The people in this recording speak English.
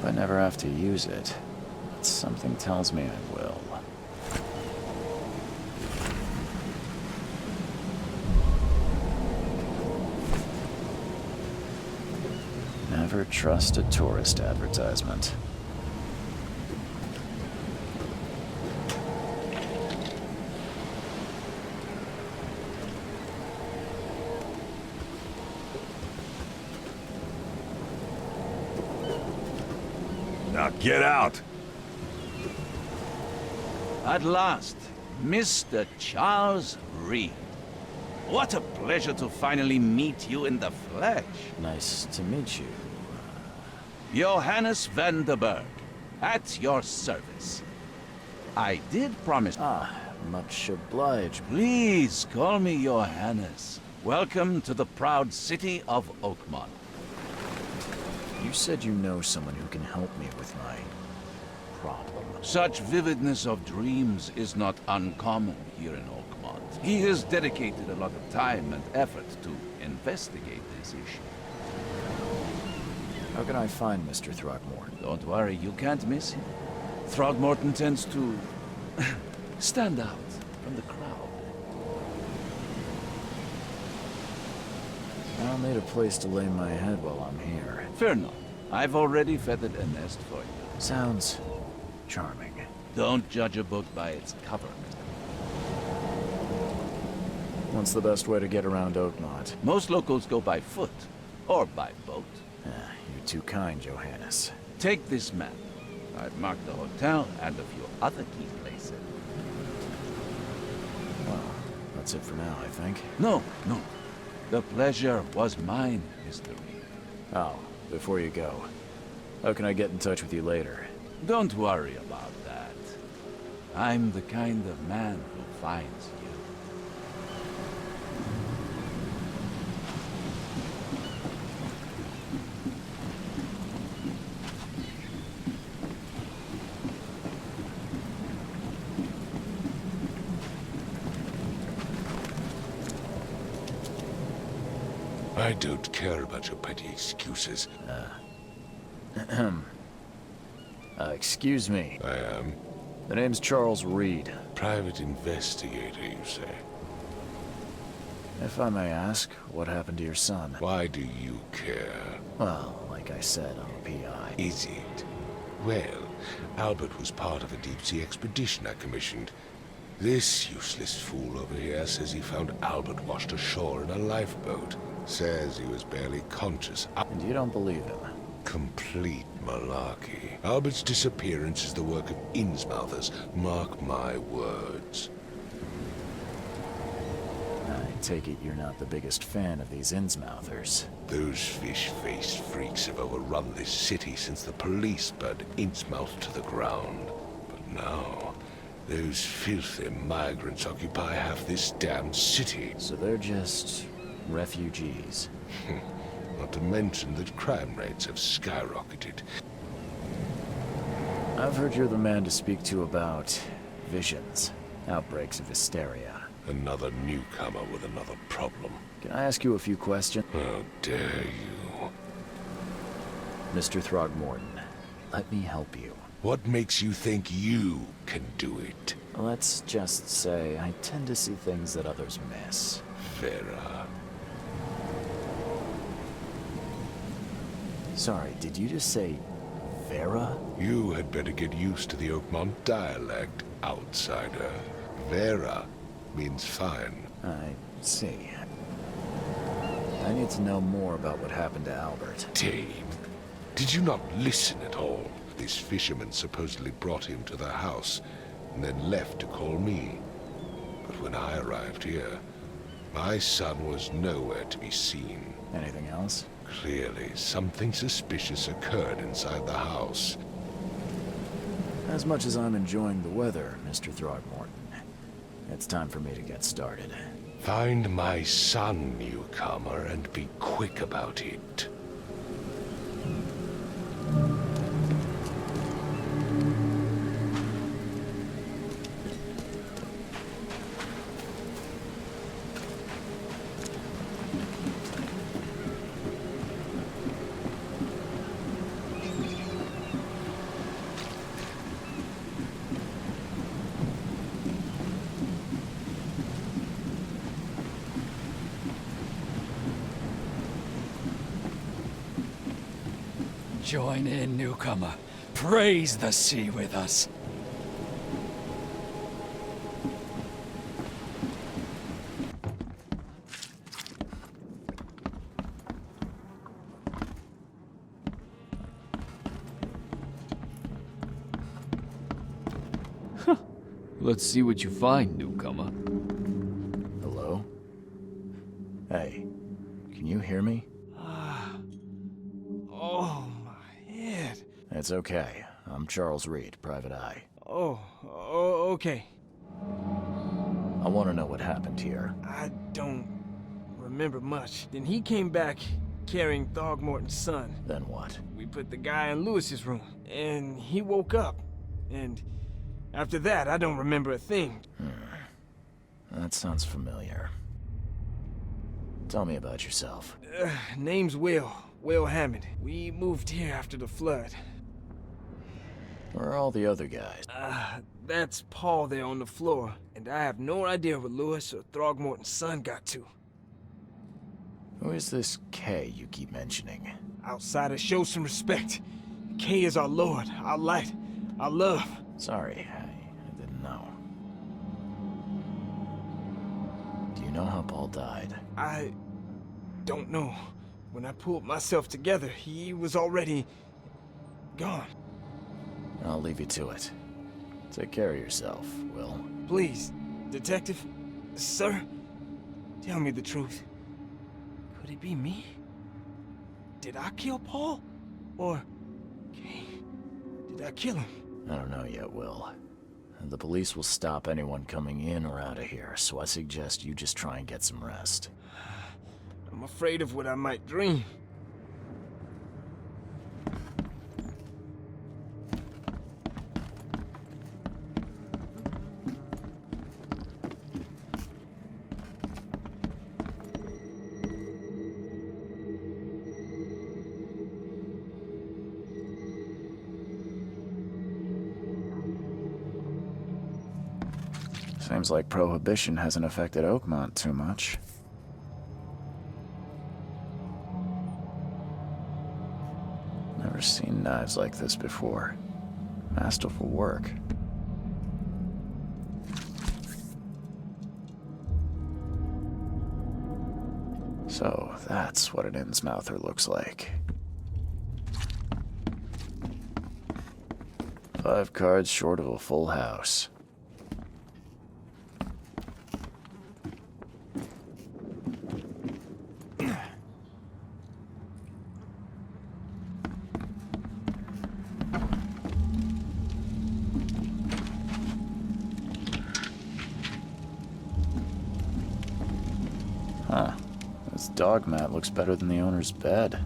I never have to use it. But something tells me I will. Never trust a tourist advertisement. Now get out! At last, Mr. Charles Reed. What a pleasure to finally meet you in the flesh. Nice to meet you. Johannes van der Berg, at your service. I did promise... Much obliged. Please call me Johannes. Welcome to the proud city of Oakmont. You said you know someone who can help me with my problem. Such vividness of dreams is not uncommon here in Oakmont. He has dedicated a lot of time and effort to investigate this issue. How can I find Mr. Throgmorton? Don't worry, you can't miss him. Throgmorton tends to stand out from the crowd. I'll need a place to lay my head while I'm here. Fear not. I've already feathered a nest for you. Sounds charming. Don't judge a book by its cover. What's the best way to get around Oakmont? Most locals go by foot, or by boat. You're too kind, Johannes. Take this map. I've marked the hotel and a few other key places. Well, that's it for now, I think. No. The pleasure was mine, Mr. Reed. Oh, before you go, how can I get in touch with you later? Don't worry about that. I'm the kind of man who finds you. I don't care about your petty excuses. Excuse me. I am. The name's Charles Reed. Private investigator, you say? If I may ask, what happened to your son? Why do you care? Well, like I said, I'm a PI. Is it? Well, Albert was part of a deep-sea expedition I commissioned. This useless fool over here says he found Albert washed ashore in a lifeboat. Says he was barely conscious. And you don't believe him? Complete malarkey. Albert's disappearance is the work of Innsmouthers. Mark my words. I take it you're not the biggest fan of these Innsmouthers. Those fish-faced freaks have overrun this city since the police burned Innsmouth to the ground. But now, those filthy migrants occupy half this damned city. So they're just refugees. Not to mention that crime rates have skyrocketed. I've heard you're the man to speak to about visions, outbreaks of hysteria. Another newcomer with another problem. Can I ask you a few questions? How dare you? Mr. Throgmorton, let me help you. What makes you think you can do it? Let's just say I tend to see things that others miss. Vera. Sorry, did you just say Vera? You had better get used to the Oakmont dialect, outsider. Vera means fine. I see. I need to know more about what happened to Albert. Dave, did you not listen at all? This fisherman supposedly brought him to the house, and then left to call me. But when I arrived here, my son was nowhere to be seen. Anything else? Clearly, something suspicious occurred inside the house. As much as I'm enjoying the weather, Mr. Throgmorton, it's time for me to get started. Find my son, newcomer, and be quick about it. Join in, newcomer. Praise the sea with us. Let's see what you find, newcomer. Hello? Hey, can you hear me? Oh, my head. It's okay. I'm Charles Reed, Private Eye. Oh, okay. I want to know what happened here. I don't remember much. Then he came back carrying Throgmorton's son. Then what? We put the guy in Lewis's room, and he woke up. And after that, I don't remember a thing. That sounds familiar. Tell me about yourself. Name's Will Hammond. We moved here after the flood. Where are all the other guys? That's Paul there on the floor, and I have no idea where Lewis or Throgmorton's son got to. Who is this K you keep mentioning? Outsiders, show some respect. K is our lord, our light, our love. Sorry, I didn't know. Do you know how Paul died? I don't know. When I pulled myself together, he was already gone. I'll leave you to it. Take care of yourself, Will. Please, detective, sir, tell me the truth. Could it be me? Did I kill Paul? Or, okay, did I kill him? I don't know yet, Will. The police will stop anyone coming in or out of here, so I suggest you just try and get some rest. I'm afraid of what I might dream. Seems like Prohibition hasn't affected Oakmont too much. Never seen knives like this before. Masterful work. So, that's what an Innsmouther looks like. 5 cards short of a full house. Huh. This dog mat looks better than the owner's bed.